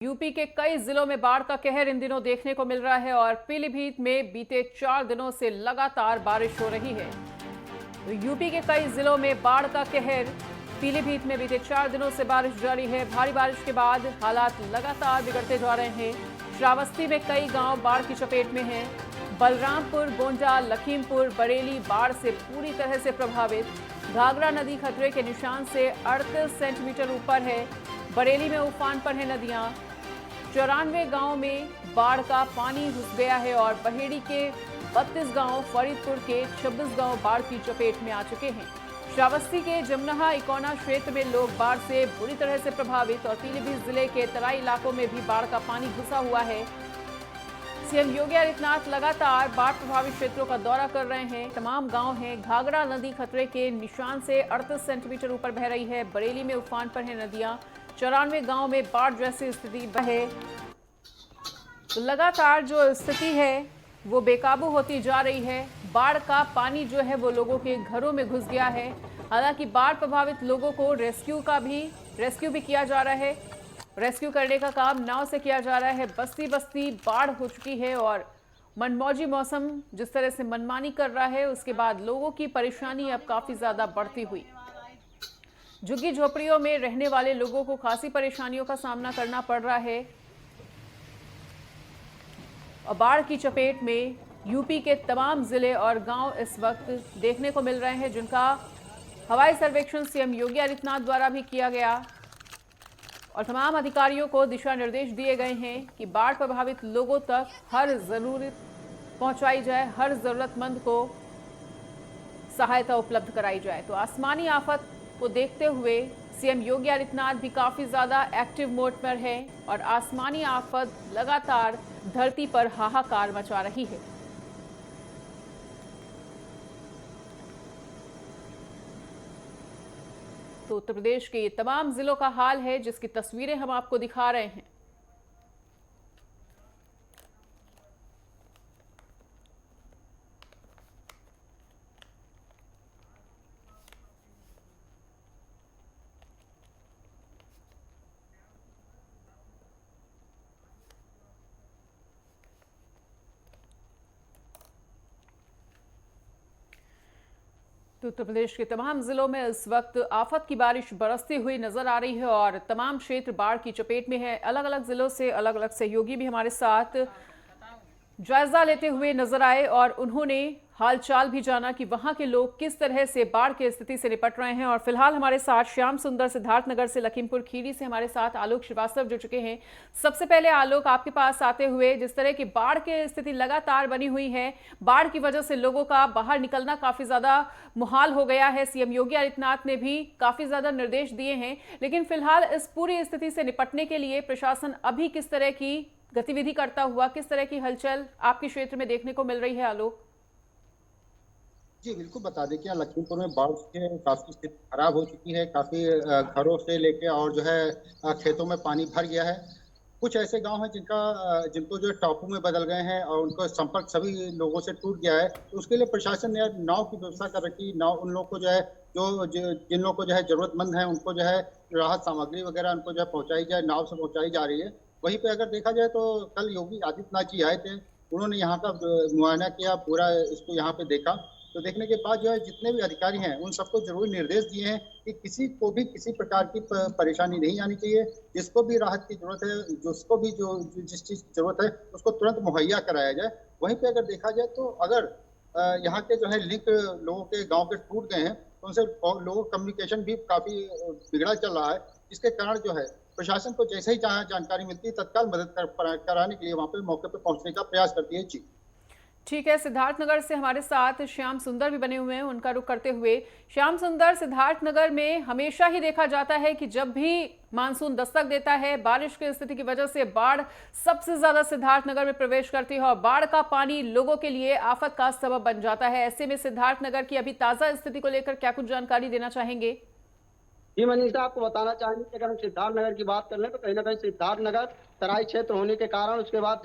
UP के कई जिलों में बाढ़ का कहर इन दिनों देखने को मिल रहा है और पीलीभीत में बीते 4 दिनों से लगातार बारिश हो रही है। तो यूपी के कई जिलों में बाढ़ का कहर, पीलीभीत में बीते 4 दिनों से बारिश जारी है। भारी बारिश के बाद हालात लगातार बिगड़ते जा रहे हैं। श्रावस्ती में कई गांव बाढ़ की चपेट में हैं। बलरामपुर, गोंडा, लखीमपुर, बरेली बाढ़ से पूरी तरह से प्रभावित। घाघरा नदी खतरे के निशान से 38 सेंटीमीटर ऊपर है। बरेली में उफान पर है नदियां। 94 गांव में बाढ़ का पानी घुस गया है और बहेड़ी के 32 गांव, फरीदपुर के 26 गांव बाढ़ की चपेट में आ चुके हैं। श्रावस्ती के जमनहा इकोना क्षेत्र में लोग बाढ़ से बुरी तरह से प्रभावित और पीलीभीत जिले के तराई इलाकों में भी बाढ़ का पानी घुसा हुआ है। सीएम योगी आदित्यनाथ लगातार बाढ़ प्रभावित क्षेत्रों का दौरा कर रहे हैं। तमाम गांव हैं। घाघरा नदी खतरे के निशान से 38 सेंटीमीटर ऊपर बह रही है। बरेली में उफान पर है नदियां। 94 गांव में बाढ़ जैसी स्थिति है। तो लगातार जो स्थिति है वो बेकाबू होती जा रही है। बाढ़ का पानी जो है वो लोगों के घरों में घुस गया है। हालांकि बाढ़ प्रभावित लोगों को रेस्क्यू भी किया जा रहा है। रेस्क्यू करने का काम नाव से किया जा रहा है। बस्ती बस्ती बाढ़ हो चुकी है और मनमौजी मौसम जिस तरह से मनमानी कर रहा है, उसके बाद लोगों की परेशानी अब काफी ज्यादा बढ़ती हुई। झुग्गी झोपड़ियों में रहने वाले लोगों को खासी परेशानियों का सामना करना पड़ रहा है और बाढ़ की चपेट में यूपी के तमाम जिले और गांव इस वक्त देखने को मिल रहे हैं, जिनका हवाई सर्वेक्षण सीएम योगी आदित्यनाथ द्वारा भी किया गया और तमाम अधिकारियों को दिशा निर्देश दिए गए हैं कि बाढ़ प्रभावित लोगों तक हर जरूरत पहुंचाई जाए, हर जरूरतमंद को सहायता उपलब्ध कराई जाए। तो आसमानी आफत को देखते हुए सीएम योगी आदित्यनाथ भी काफी ज्यादा एक्टिव मोड पर है और आसमानी आफत लगातार धरती पर हाहाकार मचा रही है। तो उत्तर प्रदेश के ये तमाम जिलों का हाल है जिसकी तस्वीरें हम आपको दिखा रहे हैं। तो उत्तर प्रदेश के तमाम जिलों में इस वक्त आफत की बारिश बरसती हुई नजर आ रही है और तमाम क्षेत्र बाढ़ की चपेट में है। अलग अलग जिलों से अलग अलग सहयोगी भी हमारे साथ जायजा लेते हुए नजर आए और उन्होंने हालचाल भी जाना कि वहां के लोग किस तरह से बाढ़ की स्थिति से निपट रहे हैं। और फिलहाल हमारे साथ श्याम सुंदर सिद्धार्थनगर से, लखीमपुर खीरी से हमारे साथ आलोक श्रीवास्तव जुड़ चुके हैं। सबसे पहले आलोक, आपके पास आते हुए, जिस तरह की बाढ़ की स्थिति लगातार बनी हुई है, बाढ़ की वजह से लोगों का बाहर निकलना काफी ज्यादा मुहाल हो गया है। सीएम योगी आदित्यनाथ ने भी काफी ज्यादा निर्देश दिए हैं, लेकिन फिलहाल इस पूरी स्थिति से निपटने के लिए प्रशासन अभी किस तरह की गतिविधि करता हुआ, किस तरह की हलचल आपके क्षेत्र में देखने को मिल रही है आलोक? जी बिल्कुल, बता दें कि यहाँ लखीमपुर में बाढ़ से काफी स्थिति खराब हो चुकी है। काफी घरों से लेके और जो है खेतों में पानी भर गया है। कुछ ऐसे गांव हैं जिनको जो है टापू में बदल गए हैं और उनको संपर्क सभी लोगों से टूट गया है। तो उसके लिए प्रशासन ने नाव की व्यवस्था कर रखी। नाव उन लोगों को जो है जिन लोगों को जो है जरूरतमंद है उनको जो है राहत सामग्री वगैरह उनको जो है पहुंचाई जाए, नाव से पहुंचाई जा रही है। वहीं पे अगर देखा जाए तो कल योगी आदित्यनाथ जी आए थे, उन्होंने यहाँ का मुआयना किया, पूरा इसको यहाँ पे देखा। तो देखने के बाद जो है जितने भी अधिकारी हैं उन सबको जरूरी निर्देश दिए हैं कि किसी को भी किसी प्रकार की परेशानी नहीं आनी चाहिए। जिसको भी राहत की जरूरत है, जिसको भी जिस चीज की जरूरत है उसको तुरंत मुहैया कराया जाए। वहीं पे अगर देखा जाए तो अगर यहाँ के जो है लिंक लोगों के गाँव के टूट गए हैं तो उनसे लोगों का कम्युनिकेशन भी काफी बिगड़ा चल रहा है। जिसके कारण जो है प्रशासन को जैसे ही जहाँ जानकारी मिलती है तत्काल मदद कराने के लिए वहाँ पे मौके पे पहुंचने का प्रयास करती है। जी ठीक है, सिद्धार्थनगर से हमारे साथ श्याम सुंदर भी बने हुए हैं, उनका रुख करते हुए। श्याम सुंदर, सिद्धार्थनगर में हमेशा ही देखा जाता है कि जब भी मानसून दस्तक देता है, बारिश की स्थिति की वजह से बाढ़ सबसे ज्यादा सिद्धार्थनगर में प्रवेश करती है और बाढ़ का पानी लोगों के लिए आफत का सबब बन जाता है। ऐसे में सिद्धार्थनगर की अभी ताजा स्थिति को लेकर क्या कुछ जानकारी देना चाहेंगे? जी मनीषा, आपको बताना चाहेंगे कि अगर हम सिद्धार्थनगर की बात कर लें तो कहीं ना कहीं सिद्धार्थनगर तराई क्षेत्र होने के कारण, उसके बाद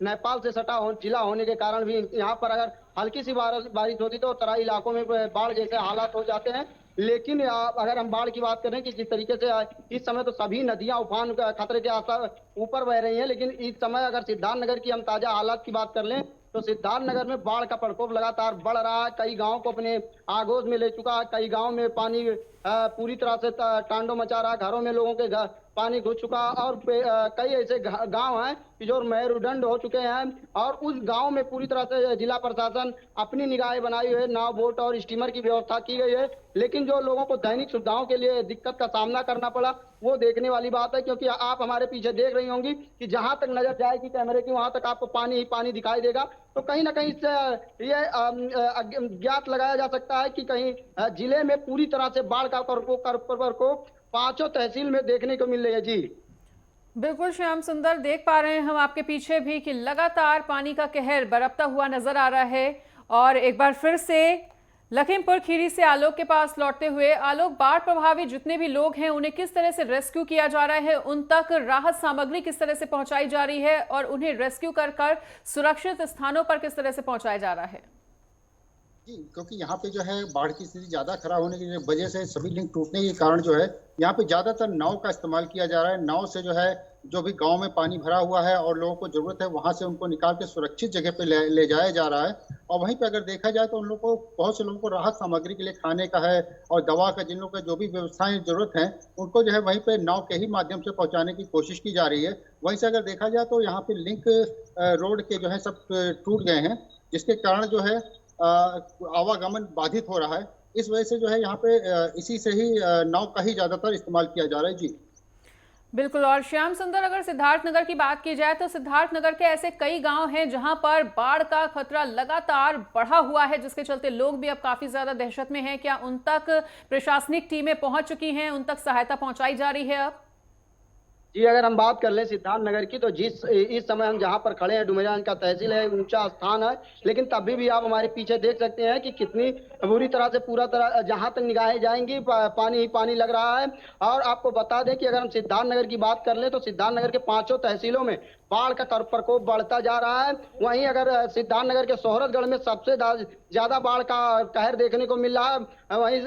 नेपाल से सटा जिला होने के कारण भी यहाँ पर अगर हल्की सी बारिश होती तो तराई इलाकों में बाढ़ जैसे हालात हो जाते हैं। लेकिन अगर हम बाढ़ की बात करें कि जिस तरीके से इस समय तो सभी नदियां उफान खतरे के आसार ऊपर बह रही हैं, लेकिन इस समय अगर सिद्धार्थनगर की हम ताजा हालात की बात कर लें तो सिद्धार्थनगर में बाढ़ का प्रकोप लगातार बढ़ रहा है। कई गांव को अपने आगोश में ले चुका है, कई गांव में पानी पूरी तरह से तांडव मचा रहा है, घरों में लोगों के पानी घुस चुका है और कई ऐसे गांव हैं कि जो मेरुदंड हो चुके हैं और उस गांव में पूरी तरह से जिला प्रशासन अपनी निगाहें बनाई हुई है, नाव बोट और स्टीमर की व्यवस्था की गई है, लेकिन जो लोगों को दैनिक सुविधाओं के लिए दिक्कत का सामना करना पड़ा वो देखने वाली बात है। क्योंकि आप हमारे पीछे देख रही होंगी कि जहां तक नजर जाएगी कैमरे की वहां तक आपको पानी ही पानी दिखाई देगा। तो कहीं ना कहीं इससे ये ज्ञात लगाया जा सकता है कि कहीं जिले में पूरी तरह से बाढ़ का प्रकोप पांचों तहसील में देखने को मिल रही है। जी बिल्कुल श्याम सुंदर, देख पा रहे हैं हम आपके पीछे भी कि लगातार पानी का कहर बरपता हुआ नजर आ रहा है। और एक बार फिर से लखीमपुर खीरी से आलोक के पास लौटते हुए, आलोक, बाढ़ प्रभावित जितने भी लोग हैं उन्हें किस तरह से रेस्क्यू किया जा रहा है, उन तक राहत सामग्री किस तरह से पहुंचाई जा रही है और उन्हें रेस्क्यू कर सुरक्षित स्थानों पर किस तरह से पहुंचाया जा रहा है? जी, क्योंकि यहाँ पे जो है बाढ़ की स्थिति ज्यादा खराब होने की वजह से सभी लिंक टूटने के कारण जो है यहाँ पे ज्यादातर नाव का इस्तेमाल किया जा रहा है। नाव से जो है जो भी गांव में पानी भरा हुआ है और लोगों को जरूरत है वहां से उनको निकाल के सुरक्षित जगह पे ले जाया जा रहा है। और वहीं पे अगर देखा जाए तो उन लोगों को, बहुत से लोगों को राहत सामग्री के लिए खाने का है और दवा का, जिन लोगों को जो भी व्यवस्थाएं जरूरत है उनको जो है वहीं पे नाव के ही माध्यम से पहुंचाने की कोशिश की जा रही है। वहीं से अगर देखा जाए तो यहाँ पे लिंक रोड के जो है सब टूट गए हैं, जिसके कारण जो है आवागमन बाधित हो रहा है। इस वजह से जो है यहाँ पे इसी से ही नाव का ही ज्यादातर इस्तेमाल किया जा रहा है। जी बिल्कुल। और श्याम सुंदर, अगर सिद्धार्थनगर की बात की जाए तो सिद्धार्थनगर के ऐसे कई गांव हैं जहां पर बाढ़ का खतरा लगातार बढ़ा हुआ है, जिसके चलते लोग भी अब काफी ज्यादा दहशत में हैं। क्या उन तक प्रशासनिक टीमें पहुंच चुकी हैं, उन तक सहायता पहुंचाई जा रही है अब? जी, अगर हम बात कर लें सिद्धार्थनगर की तो इस समय हम जहां पर खड़े हैं डुमरियागंज का तहसील है, ऊंचा स्थान है, लेकिन तभी भी आप हमारे पीछे देख सकते हैं कि कितनी बुरी तरह से पूरा तरह जहां तक निगाहें जाएंगी पानी ही पानी लग रहा है। और आपको बता दें कि अगर हम सिद्धार्थनगर की बात कर लें तो सिद्धार्थनगर के पांचों तहसीलों में बाढ़ का प्रकोप बढ़ता जा रहा है। वहीं अगर सिद्धार्थनगर के सोहरतगढ़ में सबसे ज्यादा बाढ़ का कहर देखने को मिल रहा है, वहीं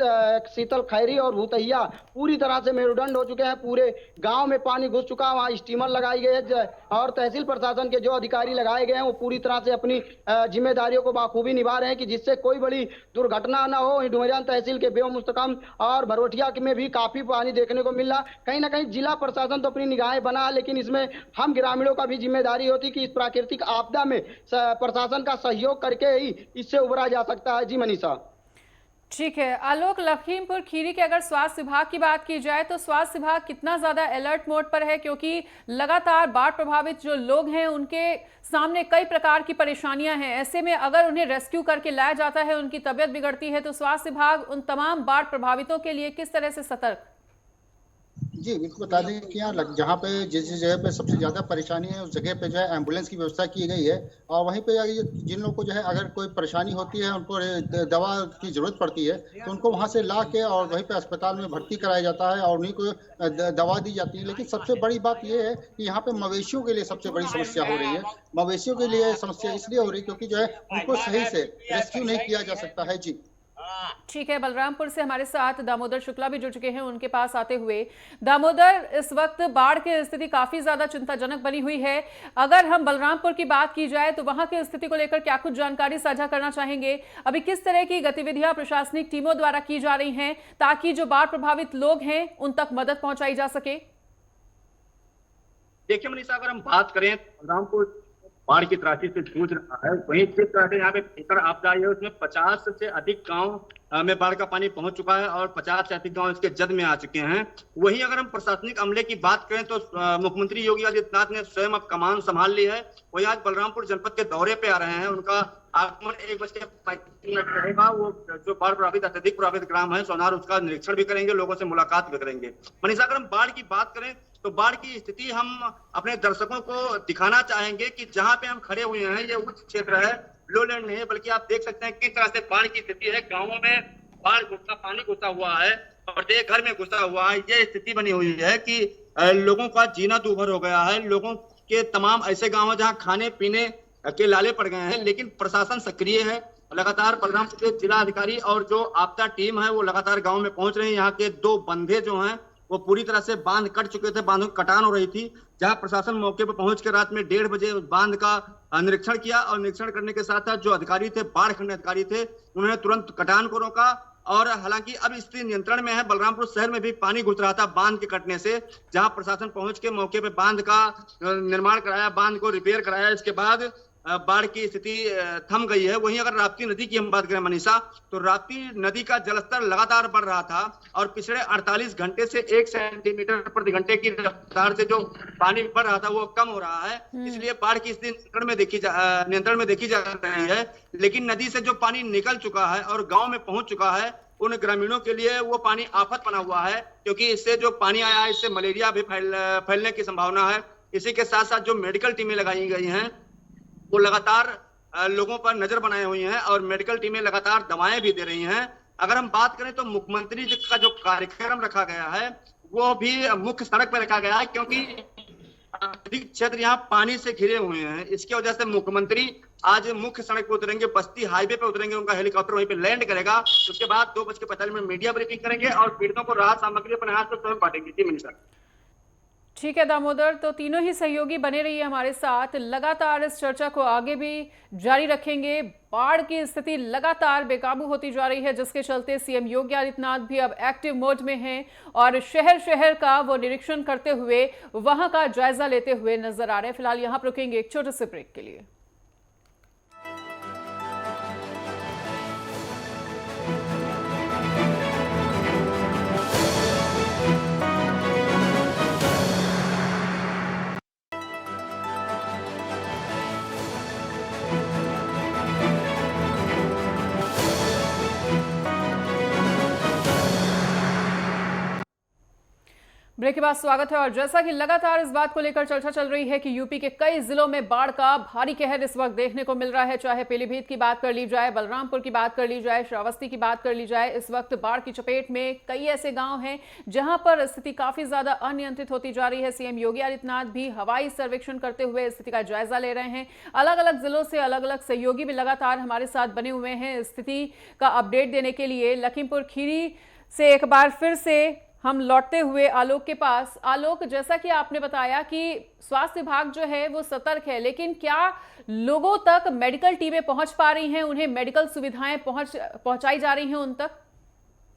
शीतल खैरी और भूतहिया पूरी तरह से मेरुदंड हो चुके हैं, पूरे गांव में पानी घुस चुका है। वहां स्टीमर लगाई गई है और तहसील प्रशासन के जो अधिकारी लगाए गए हैं वो पूरी तरह से अपनी जिम्मेदारियों को बाखूबी निभा रहे हैं कि जिससे कोई बड़ी दुर्घटना न हो। डुमरियागंज तहसील के बेमुस्तकम और भरोटिया में भी काफी पानी देखने को मिल रहा। कहीं ना कहीं जिला प्रशासन तो अपनी निगाहें बना, लेकिन इसमें हम ग्रामीणों का भी जिम्मेदारी होती कि इस प्राकृतिक आपदा में प्रशासन का सहयोग करके ही इससे उबरा जा सकता है। जी मनीषा। ठीक है आलोक, लखीमपुर खीरी के अगर स्वास्थ्य विभाग की बात की जाए तो स्वास्थ्य विभाग कितना ज्यादा अलर्ट मोड पर है, क्योंकि लगातार बाढ़ प्रभावित जो लोग हैं उनके सामने कई प्रकार की परेशानियां हैं। ऐसे में अगर उन्हें रेस्क्यू करके लाया जाता है, उनकी तबीयत बिगड़ती है, तो स्वास्थ्य विभाग उन तमाम बाढ़ प्रभावितों के लिए किस तरह से सतर्क? जी बिल्कुल, बता दें कि यहाँ जहाँ पे जिस जगह पे सबसे ज्यादा परेशानी है उस जगह पे जो है एम्बुलेंस की व्यवस्था की गई है। और वहीं पे जिन लोगों को जो है अगर कोई परेशानी होती है, उनको दवा की जरूरत पड़ती है, तो उनको वहाँ से ला के और वहीं पे अस्पताल में भर्ती कराया जाता है और उन्हीं को दवा दी जाती है। लेकिन सबसे बड़ी बात यह है कि यहाँ पे मवेशियों के लिए सबसे बड़ी समस्या हो रही है। मवेशियों के लिए समस्या इसलिए हो रही है क्योंकि जो है उनको सही से रेस्क्यू नहीं किया जा सकता है। जी ठीक है, बलरामपुर से हमारे साथ दामोदर शुक्ला भी जुड़ चुके हैं, उनके पास आते हुए। दामोदर, इस वक्त बाढ़ की स्थिति काफी ज्यादा चिंताजनक बनी हुई है। अगर हम बलरामपुर की बात की जाए तो वहां की स्थिति को लेकर क्या कुछ जानकारी साझा करना चाहेंगे? अभी किस तरह की गतिविधियां प्रशासनिक टीमों द्वारा की जा रही हैं ताकि जो बाढ़ प्रभावित लोग हैं उन तक मदद पहुंचाई जा सके? देखिए मनीषा, अगर हम बात करें बलरामपुर बाढ़ की त्रासदी से जूझ रहा है, वहीं जिस तरह से यहाँ पे भीषण आपदा है उसमें 50 से अधिक गांव में बाढ़ का पानी पहुंच चुका है और 50 से अधिक गांव इसके जद में आ चुके हैं। वहीं अगर हम प्रशासनिक अमले की बात करें तो मुख्यमंत्री योगी आदित्यनाथ ने स्वयं अब कमान संभाल ली है। वही आज बलरामपुर जनपद के दौरे पे आ रहे हैं। उनका आगमन 1:35 रहेगा। वो जो बाढ़ प्रभावित अत्यधिक प्रभावित ग्राम है सोनार, उसका निरीक्षण भी करेंगे, लोगों से मुलाकात भी करेंगे। मनीषा, अगर हम बाढ़ की बात करें तो बाढ़ की स्थिति हम अपने दर्शकों को दिखाना चाहेंगे कि जहां पे हम खड़े हुए हैं ये उच्च क्षेत्र है, लोलैंड नहीं है, बल्कि आप देख सकते हैं किस तरह से बाढ़ की स्थिति है। गांवों में बाढ़ घुसा, पानी घुसा हुआ है और घर में घुसा हुआ है। ये स्थिति बनी हुई है कि लोगों का जीना दूभर हो गया है। लोगों के तमाम ऐसे गांव हैं जहां खाने पीने के लाले पड़ गए हैं, लेकिन प्रशासन सक्रिय है लगातार बलरामपुर के जिला अधिकारी और जो आपदा टीम है वो लगातार गांव में पहुंच रहे हैं। यहाँ के 2 बंधे जो हैं वो पूरी तरह से बांध कट चुके थे, बांधों की कटान हो रही थी, जहां प्रशासन मौके पर पहुंच के रात में 1:30 बजे बांध का निरीक्षण किया और निरीक्षण करने के साथ साथ जो अधिकारी थे, बाढ़ खंड अधिकारी थे, उन्होंने तुरंत कटान को रोका। और हालांकि अब स्थिति नियंत्रण में है। बलरामपुर शहर में भी पानी घुस रहा था बांध के कटने से, जहां प्रशासन पहुंच के मौके पे बांध का निर्माण कराया, बांध को रिपेयर कराया। इसके बाद बाढ़ की स्थिति थम गई है। वहीं अगर राप्ती नदी की हम बात करें मनीषा, तो राप्ती नदी का जलस्तर लगातार बढ़ रहा था और पिछले 48 घंटे से 1 सेंटीमीटर प्रति घंटे की रफ्तार से जो पानी बढ़ रहा था वो कम हो रहा है। इसलिए बाढ़ की स्थिति नियंत्रण में देखी जा रही है। लेकिन नदी से जो पानी निकल चुका है और गाँव में पहुंच चुका है, उन ग्रामीणों के लिए वो पानी आफत बना हुआ है, क्योंकि इससे जो पानी आया है इससे मलेरिया भी फैलने की संभावना है। इसी के साथ साथ जो मेडिकल टीमें लगाई गई हैं वो लगातार लोगों पर नजर बनाए हुई हैं और मेडिकल टीमें लगातार दवाएं भी दे रही हैं। अगर हम बात करें तो मुख्यमंत्री जी का जो कार्यक्रम रखा गया है वो भी मुख्य सड़क पर रखा गया है, क्योंकि अधिक क्षेत्र यहाँ पानी से घिरे हुए हैं। इसकी वजह से मुख्यमंत्री आज मुख्य सड़क पर उतरेंगे, बस्ती हाईवे पे उतरेंगे, उनका हेलीकॉप्टर वहीं पे लैंड करेगा। उसके बाद 2:45 में मीडिया ब्रीफिंग करेंगे और पीड़ितों को राहत सामग्री अपने हाथ से स्वयं बांटेंगे। जी मिनिस्टर। ठीक है दामोदर, तो तीनों ही सहयोगी बने रहिए हमारे साथ, लगातार इस चर्चा को आगे भी जारी रखेंगे। बाढ़ की स्थिति लगातार बेकाबू होती जा रही है, जिसके चलते सीएम योगी आदित्यनाथ भी अब एक्टिव मोड में हैं और शहर शहर का वो निरीक्षण करते हुए वहां का जायजा लेते हुए नजर आ रहे हैं। फिलहाल यहां पर रुकेंगे एक छोटे से ब्रेक के लिए। ब्रेक के बाद स्वागत है। और जैसा कि लगातार इस बात को लेकर चर्चा चल रही है कि यूपी के कई जिलों में बाढ़ का भारी कहर इस वक्त देखने को मिल रहा है, चाहे पीलीभीत की बात कर ली जाए, बलरामपुर की बात कर ली जाए, श्रावस्ती की बात कर ली जाए। इस वक्त बाढ़ की चपेट में कई ऐसे गांव हैं जहां पर स्थिति काफी ज्यादा अनियंत्रित होती जा रही है। सीएम योगी आदित्यनाथ भी हवाई सर्वेक्षण करते हुए स्थिति का जायजा ले रहे हैं। अलग अलग जिलों से अलग अलग सहयोगी भी लगातार हमारे साथ बने हुए हैं स्थिति का अपडेट देने के लिए। लखीमपुर खीरी से एक बार फिर से हम लौटते हुए आलोक के पास। आलोक, जैसा कि आपने बताया कि स्वास्थ्य विभाग जो है वो सतर्क है, लेकिन क्या लोगों तक मेडिकल टीमें पहुंच पा रही हैं, उन्हें मेडिकल सुविधाएं पहुंचाई जा रही हैं उन तक?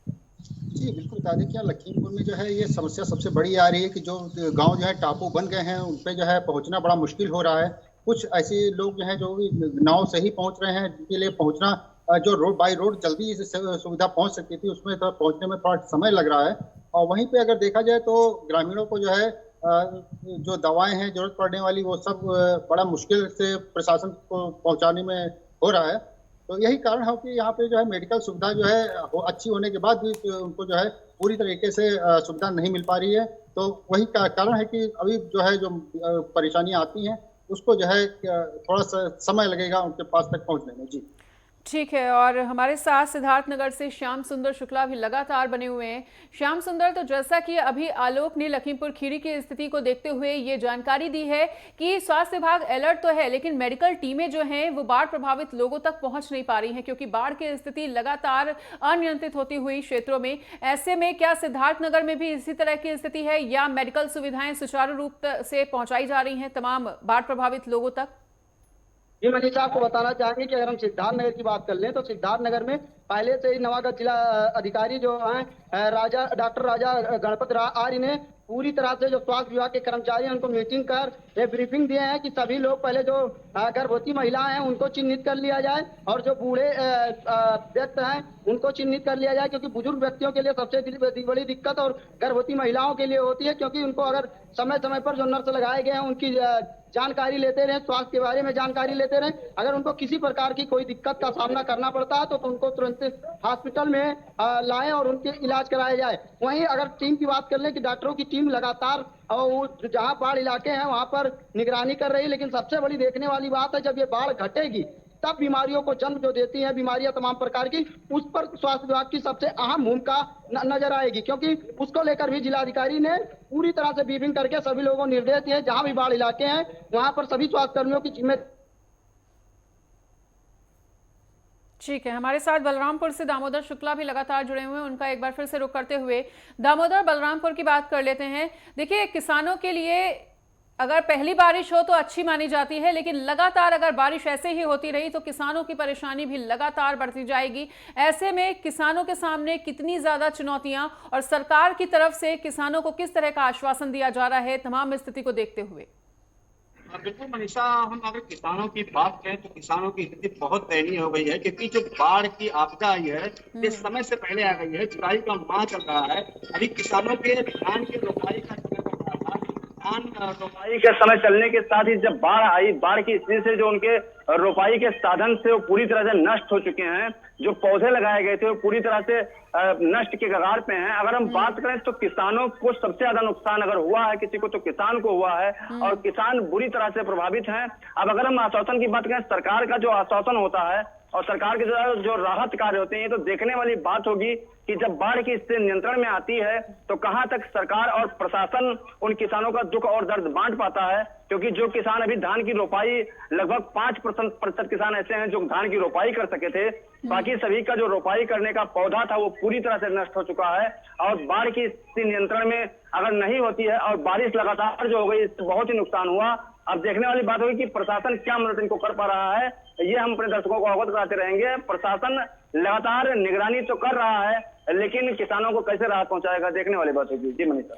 जी बिल्कुल, बता दें क्या लखीमपुर में जो है ये समस्या सबसे बड़ी आ रही है कि जो गांव जो है टापू बन गए हैं, उन पे जो है पहुंचना बड़ा मुश्किल हो रहा है। कुछ ऐसे लोग जो हैं जो नाव से ही पहुंच रहे हैं, जिनके लिए पहुंचना जो रोड बाई रोड जल्दी सुविधा पहुंच सकती थी, उसमें तो पहुंचने में थोड़ा समय लग रहा है। और वहीं पे अगर देखा जाए तो ग्रामीणों को जो है जो दवाएं हैं जरूरत पड़ने वाली, वो सब बड़ा मुश्किल से प्रशासन को पहुंचाने में हो रहा है। तो यही कारण है कि यहाँ पे जो है मेडिकल सुविधा जो है अच्छी होने के बाद भी उनको जो है पूरी तरीके से सुविधा नहीं मिल पा रही है। तो वही कारण है कि अभी जो है जो परेशानियां आती हैं उसको जो है थोड़ा सा समय लगेगा उनके पास तक पहुँचने में। जी ठीक है। और हमारे साथ सिद्धार्थनगर से श्याम सुंदर शुक्ला भी लगातार बने हुए हैं। श्याम सुंदर, तो जैसा कि अभी आलोक ने लखीमपुर खीरी की स्थिति को देखते हुए ये जानकारी दी है कि स्वास्थ्य विभाग अलर्ट तो है, लेकिन मेडिकल टीमें जो हैं वो बाढ़ प्रभावित लोगों तक पहुंच नहीं पा रही हैं, क्योंकि बाढ़ की स्थिति लगातार अनियंत्रित होती हुई क्षेत्रों में। ऐसे में क्या सिद्धार्थनगर में भी इसी तरह की स्थिति है या मेडिकल सुविधाएं सुचारू रूप से पहुंचाई जा रही हैं तमाम बाढ़ प्रभावित लोगों तक? जी मनीषा, आपको बताना चाहेंगे कि अगर हम सिद्धार्थनगर की बात कर लें तो सिद्धार्थनगर में पहले से ही नवागत जिला अधिकारी जो हैं डॉक्टर राजा गणपत आर्य ने पूरी तरह से जो स्वास्थ्य विभाग के कर्मचारी हैं उनको मीटिंग कर ये ब्रीफिंग दिए हैं कि सभी लोग पहले जो गर्भवती महिलाएं हैं उनको चिन्हित कर लिया जाए और जो बूढ़े व्यक्ति हैं उनको चिन्हित कर लिया जाए, क्योंकि बुजुर्ग व्यक्तियों के लिए सबसे बड़ी दिक्कत और गर्भवती महिलाओं के लिए होती है, क्योंकि उनको अगर समय समय पर जो नर्स लगाए गए हैं उनकी जानकारी लेते रहे, स्वास्थ्य के बारे में जानकारी लेते रहे। अगर उनको किसी प्रकार की कोई दिक्कत का सामना करना पड़ता है तो उनको तुरंत हॉस्पिटल में लाएं और उनके इलाज कराया जाए। वहीं अगर टीम की बात कर लें कि डॉक्टरों की टीम लगातार जहां बाढ़ इलाके हैं वहां पर निगरानी कर रही है, लेकिन सबसे बड़ी देखने वाली बात है जब ये बाढ़ घटेगी तब बीमारियों को जन्म जो देती हैं बीमारियां तमाम प्रकार की, उस पर स्वास्थ्य विभाग की सबसे अहम भूमिका नजर आएगी, क्योंकि उसको लेकर भी जिलाधिकारी ने पूरी तरह से ब्रीफिंग करके सभी लोगों को निर्देश दिए जहां भी बाढ़ इलाके हैं वहां पर सभी स्वास्थ्य कर्मियों की जिम्मेदारी। ठीक है, हमारे साथ बलरामपुर से दामोदर शुक्ला भी लगातार जुड़े हुए हैं। उनका एक बार फिर से रुख करते हुए दामोदर, बलरामपुर की बात कर लेते हैं। देखिए, किसानों के लिए अगर पहली बारिश हो तो अच्छी मानी जाती है, लेकिन लगातार अगर बारिश ऐसे ही होती रही तो किसानों की परेशानी भी लगातार बढ़ती जाएगी। ऐसे में किसानों के सामने कितनी ज्यादा चुनौतियां और सरकार की तरफ से किसानों को किस तरह का आश्वासन दिया जा रहा है तमाम स्थिति को देखते हुए? बिल्कुल मनीषा, हम अगर किसानों की बात करें तो किसानों की स्थिति बहुत दयनीय हो गई है, क्योंकि जो बाढ़ की आपदा आई है ये समय से पहले आ गई है। जुलाई का माह चल रहा है, अभी किसानों के धान की रोपाई का समय चल रहा था। धान रोपाई के समय चलने के साथ ही जब बाढ़ आई, बाढ़ की स्थिति से जो उनके रोपाई के साधन से वो पूरी तरह से नष्ट हो चुके हैं। जो पौधे लगाए गए थे वो पूरी तरह से नष्ट के कगार पे हैं। अगर हम बात करें तो किसानों को सबसे ज्यादा नुकसान अगर हुआ है किसी को तो किसान को हुआ है, और किसान बुरी तरह से प्रभावित हैं। अब अगर हम आश्वासन की बात करें, सरकार का जो आश्वासन होता है और सरकार के जो राहत कार्य होते हैं, ये तो देखने वाली बात होगी कि जब बाढ़ की स्थिति नियंत्रण में आती है तो कहां तक सरकार और प्रशासन उन किसानों का दुख और दर्द बांट पाता है। क्योंकि जो किसान अभी धान की रोपाई, लगभग 5% किसान ऐसे हैं जो धान की रोपाई कर सके थे, बाकी सभी का जो रोपाई करने का पौधा था वो पूरी तरह से नष्ट हो चुका है। और बाढ़ की स्थिति नियंत्रण में अगर नहीं होती है और बारिश लगातार जो हो गई, इससे बहुत ही नुकसान हुआ। अब देखने वाली बात होगी कि प्रशासन क्या मदद इनको कर पा रहा है, ये हम अपने दर्शकों को अवगत कराते रहेंगे। प्रशासन लगातार निगरानी तो कर रहा है, लेकिन किसानों को कैसे राहत पहुंचाएगा, देखने वाली बात होगी। जी मनीषा।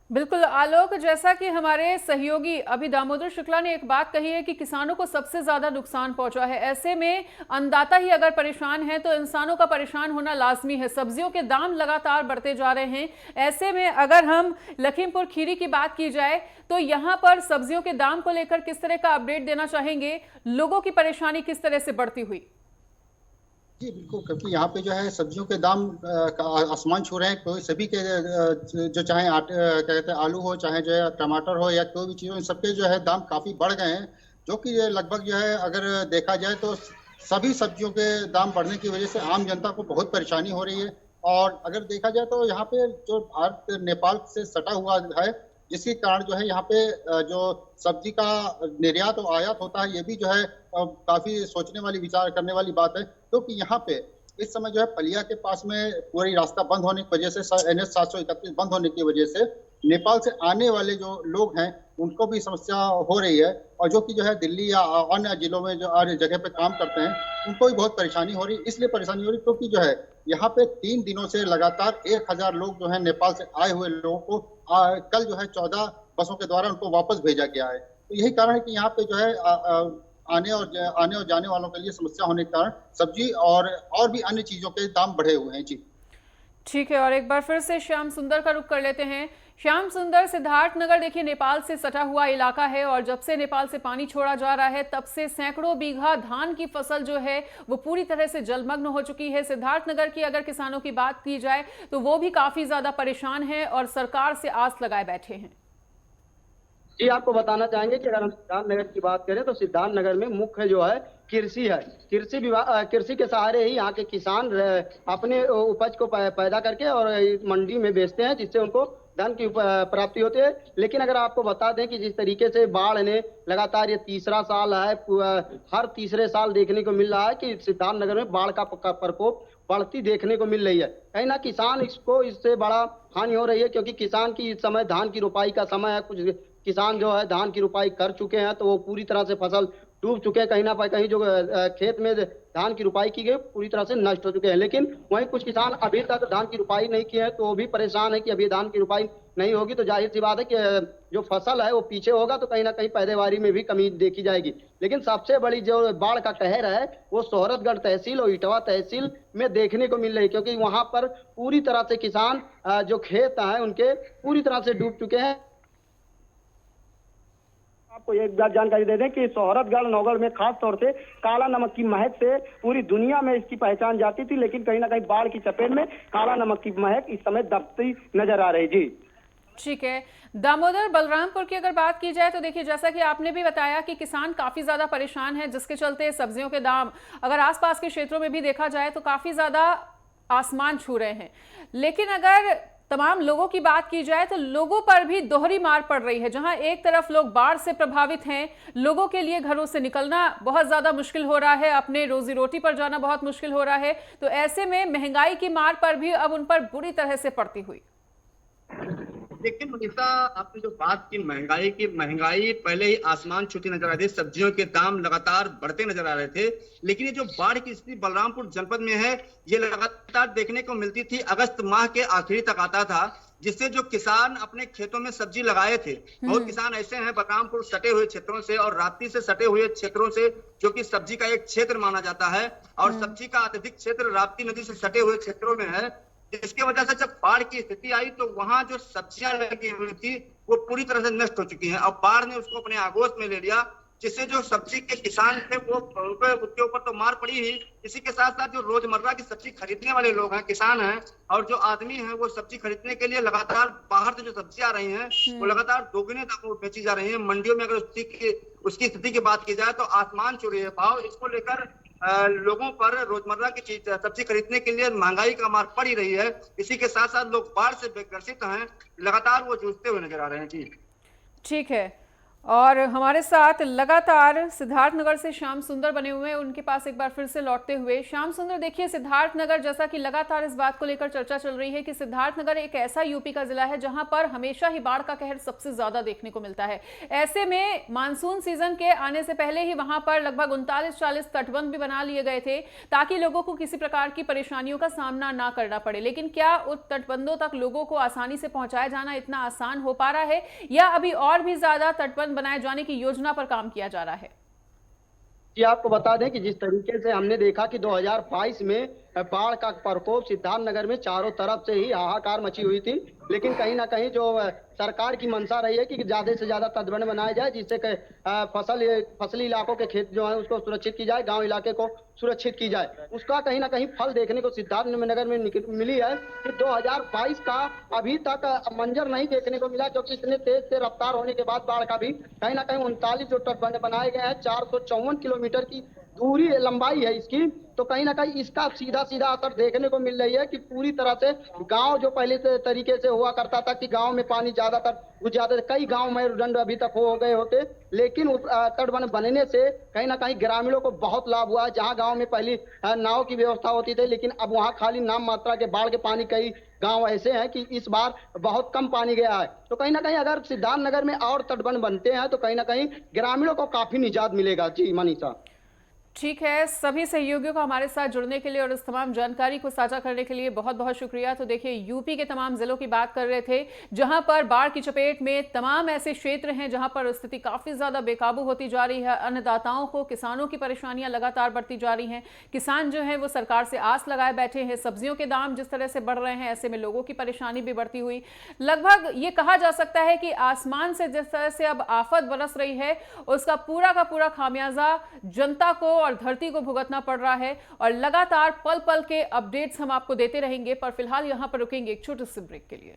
बिल्कुल आलोक, जैसा कि हमारे सहयोगी अभी दामोदर शुक्ला ने एक बात कही है कि किसानों को सबसे ज्यादा नुकसान पहुंचा है। ऐसे में अन्नदाता ही अगर परेशान है तो इंसानों का परेशान होना लाजमी है। सब्जियों के दाम लगातार बढ़ते जा रहे हैं। ऐसे में अगर हम लखीमपुर खीरी की बात की जाए तो यहाँ पर सब्जियों के दाम को लेकर किस तरह का अपडेट देना चाहेंगे? लोगों की परेशानी किस तरह से बढ़ती हुई? जी बिल्कुल, क्योंकि यहाँ पे जो है सब्जियों के दाम आसमान छू रहे हैं। कोई सभी के जो चाहे क्या कहते हैं आलू हो, चाहे जो है टमाटर हो या कोई भी चीज़ हो, इन सबके जो है दाम काफ़ी बढ़ गए हैं। जो कि ये लगभग जो है अगर देखा जाए तो सभी सब्जियों के दाम बढ़ने की वजह से आम जनता को बहुत परेशानी हो रही है। और अगर देखा जाए तो यहाँ पे जो भारत नेपाल से सटा हुआ है, जिसके कारण जो है यहाँ पे जो सब्जी का निर्यात और आयात होता है, ये भी जो है काफी सोचने वाली, विचार करने वाली बात है। क्योंकि यहाँ पे इस समय जो है पलिया के पास में पूरी रास्ता बंद होने की वजह से, NH 731 बंद होने की वजह से नेपाल से आने वाले जो लोग हैं उनको भी समस्या हो रही है। और जो कि जो है दिल्ली या अन्य जिलों में जो अन्य जगह पे काम करते हैं उनको भी बहुत परेशानी हो रही है। इसलिए परेशानी हो रही क्योंकि जो है यहाँ पे 3 दिनों से लगातार 1000 लोग जो है नेपाल से आए हुए लोगों को कल जो है 14 बसों के द्वारा उनको वापस भेजा गया है। तो यही कारण है कि यहाँ पे जो है आने और जाने वालों के लिए समस्या होने के कारण सब्जी और भी अन्य चीजों के दाम बढ़े हुए हैं। जी ठीक है, और एक बार फिर से श्याम सुंदर का रुख कर लेते हैं। श्याम सुंदर, सिद्धार्थनगर देखिए नेपाल से सटा हुआ इलाका है और जब से नेपाल से पानी छोड़ा जा रहा है तब से सैकड़ों बीघा धान की फसल जो है वो पूरी तरह से जलमग्न हो चुकी है। सिद्धार्थनगर की अगर किसानों की बात की जाए तो वो भी काफी ज्यादा परेशान है और सरकार से आस लगाए बैठे हैं। जी, आपको बताना चाहेंगे कि अगर हम सिद्धार्थनगर की बात करें तो सिद्धार्थनगर में मुख्य जो है कृषि है। कृषि के सहारे ही यहाँ के किसान अपने उपज को पैदा करके और मंडी में बेचते हैं, जिससे उनको धन की प्राप्ति होती है। लेकिन अगर आपको बता दें कि जिस तरीके से बाढ़ ने लगातार ये तीसरा साल है, हर तीसरे साल देखने को मिल रहा है कि सिद्धार्थनगर में बाढ़ का प्रकोप बढ़ती देखने को मिल रही है। कहीं ना किसान इससे बड़ा हानि हो रही है, क्योंकि किसान की इस समय धान की रोपाई का समय है। कुछ किसान जो है धान की रोपाई कर चुके हैं तो वो पूरी तरह से फसल डूब चुके हैं। कहीं ना कहीं जो खेत में धान की रोपाई की गई पूरी तरह से नष्ट हो चुके हैं। लेकिन वहीं कुछ किसान अभी तक धान की रोपाई नहीं किए हैं तो वो भी परेशान है कि अभी धान की रोपाई नहीं होगी तो जाहिर सी बात है कि जो फसल है वो पीछे होगा, तो कहीं ना कहीं पैदावारी में भी कमी देखी जाएगी। लेकिन सबसे बड़ी जो बाढ़ का कहर है वो सोहरतगढ़ तहसील और इटवा तहसील में देखने को मिल रही है, क्योंकि वहां पर पूरी तरह से किसान जो खेत हैं उनके पूरी तरह से डूब चुके हैं। आपको एक बात जानकारी दे दें कि सोहरतगढ़ नौगढ़ में खास तौर से काला नमक की महक से पूरी दुनिया में इसकी पहचान जाती थी, लेकिन कहीं ना कहीं बाढ़ की चपेट में काला नमक की महक इस समय दबती नजर आ रही। जी ठीक है दामोदर, बलरामपुर की अगर बात की जाए तो देखिए जैसा कि आपने भी बताया कि किसान काफी ज्यादा परेशान है, जिसके चलते सब्जियों के दाम अगर आसपास के क्षेत्रों में भी देखा जाए तो काफी ज्यादा आसमान छू रहे हैं। लेकिन अगर तमाम लोगों की बात की जाए तो लोगों पर भी दोहरी मार पड़ रही है। जहां एक तरफ लोग बाढ़ से प्रभावित हैं, लोगों के लिए घरों से निकलना बहुत ज्यादा मुश्किल हो रहा है, अपने रोजी रोटी पर जाना बहुत मुश्किल हो रहा है, तो ऐसे में महंगाई की मार पर भी अब उन पर बुरी तरह से पड़ती हुई। लेकिन मनीषा, आपने जो बात की महंगाई पहले ही आसमान छूती नजर आ रही थी, सब्जियों के दाम लगातार बढ़ते नजर आ रहे थे। लेकिन ये जो बाढ़ की स्थिति बलरामपुर जनपद में है, ये लगातार देखने को मिलती थी। अगस्त माह के आखिरी तक आता था, जिससे जो किसान अपने खेतों में सब्जी लगाए थे, बहुत किसान ऐसे हैं बलरामपुर सटे हुए क्षेत्रों से और राप्ती से सटे हुए क्षेत्रों से, जो कि सब्जी का एक क्षेत्र माना जाता है, और सब्जी का अत्यधिक क्षेत्र राप्ती नदी से सटे हुए क्षेत्रों में है। इसके वजह से जब बाढ़ की स्थिति आई तो वहां जो सब्जियां लगी हुई थी वो पूरी तरह से नष्ट हो चुकी हैं। अब बाढ़ ने उसको अपने आगोश में ले लिया, जिससे जो सब्जी के किसान थे वो उसके ऊपर तो मार पड़ी ही। इसी के साथ साथ जो रोजमर्रा की सब्जी खरीदने वाले लोग हैं, किसान हैं, और जो आदमी हैं, वो सब्जी खरीदने के लिए लगातार बाहर से जो सब्जी आ रही हैं वो लगातार दोगुने दामों में बेची जा रही है। मंडियों में अगर उसकी स्थिति की बात की जाए तो आसमान छू रही है भाव। इसको लेकर लोगों पर रोजमर्रा की चीज सब्जी खरीदने के लिए महंगाई का मार पड़ ही रही है। इसी के साथ साथ लोग बाढ़ से ग्रसित हैं, लगातार वो जूझते हुए नजर आ रहे हैं। जी ठीक है, और हमारे साथ लगातार सिद्धार्थनगर से श्याम सुंदर बने हुए हैं, उनके पास एक बार फिर से लौटते हुए। श्याम सुंदर, देखिए सिद्धार्थनगर, जैसा कि लगातार इस बात को लेकर चर्चा चल रही है कि सिद्धार्थनगर एक ऐसा यूपी का जिला है जहां पर हमेशा ही बाढ़ का कहर सबसे ज्यादा देखने को मिलता है। ऐसे में मानसून सीजन के आने से पहले ही वहां पर लगभग 39-40 तटबंध भी बना लिए गए थे ताकि लोगों को किसी प्रकार की परेशानियों का सामना ना करना पड़े। लेकिन क्या उन तटबंधों तक लोगों को आसानी से पहुंचाया जाना इतना आसान हो पा रहा है, या अभी और भी ज्यादा तटबंध बनाए जाने की योजना पर काम किया जा रहा है? जी, आपको बता दें कि जिस तरीके से हमने देखा कि 2022 में बाढ़ का प्रकोप सिद्धार्थनगर में चारों तरफ से ही हाहाकार मची हुई थी, लेकिन कहीं ना कहीं जो सरकार की मंशा रही है कि ज्यादा से ज्यादा तटबंध बनाया जाए, जिससे फसली इलाकों के खेत जो है उसको सुरक्षित की जाए, गांव इलाके को सुरक्षित की जाए। उसका कहीं ना कहीं फल देखने को सिद्धार्थनगर में मिली है कि 2022 का अभी तक मंजर नहीं देखने को मिला, क्योंकि इतने तेज से रफ्तार होने के बाद बाढ़ का भी कहीं ना कहीं 39 जो तटबंध बनाए गए हैं, 454 किलोमीटर की दूरी लंबाई है इसकी, तो कहीं ना कहीं इसका सीधा सीधा असर देखने को मिल रही है कि पूरी तरह से गांव जो पहले से तरीके से हुआ करता था कि गांव में पानी ज्यादातर घुस जाते थे, कई गांव में दंड अभी तक हो गए होते, लेकिन तटबंध बनने से कहीं ना कहीं ग्रामीणों को बहुत लाभ हुआ है। जहां गांव में पहले नाव की व्यवस्था होती थी, लेकिन अब वहां खाली नाम मात्रा के बाढ़ के पानी, कई गांव ऐसे हैं कि इस बार बहुत कम पानी गया है। तो कहीं ना कहीं अगर सिद्धार्थनगर में और तटबंध बनते हैं तो कहीं ना कहीं ग्रामीणों को काफी निजात मिलेगा। जी मनीषा। ठीक है, सभी सहयोगियों को हमारे साथ जुड़ने के लिए और इस तमाम जानकारी को साझा करने के लिए बहुत बहुत शुक्रिया। तो देखिए, यूपी के तमाम जिलों की बात कर रहे थे जहां पर बाढ़ की चपेट में तमाम ऐसे क्षेत्र हैं जहां पर स्थिति काफी ज्यादा बेकाबू होती जा रही है। अन्नदाताओं को, किसानों की परेशानियां लगातार बढ़ती जा रही हैं। किसान जो है वो सरकार से आस लगाए बैठे हैं। सब्जियों के दाम जिस तरह से बढ़ रहे हैं, ऐसे में लोगों की परेशानी भी बढ़ती हुई। लगभग ये कहा जा सकता है कि आसमान से जिस तरह से अब आफत बरस रही है, उसका पूरा का पूरा खामियाजा जनता को और धरती को भुगतना पड़ रहा है। और लगातार पल पल के अपडेट्स हम आपको देते रहेंगे, पर फिलहाल यहां पर रुकेंगे एक छोटे से ब्रेक के लिए।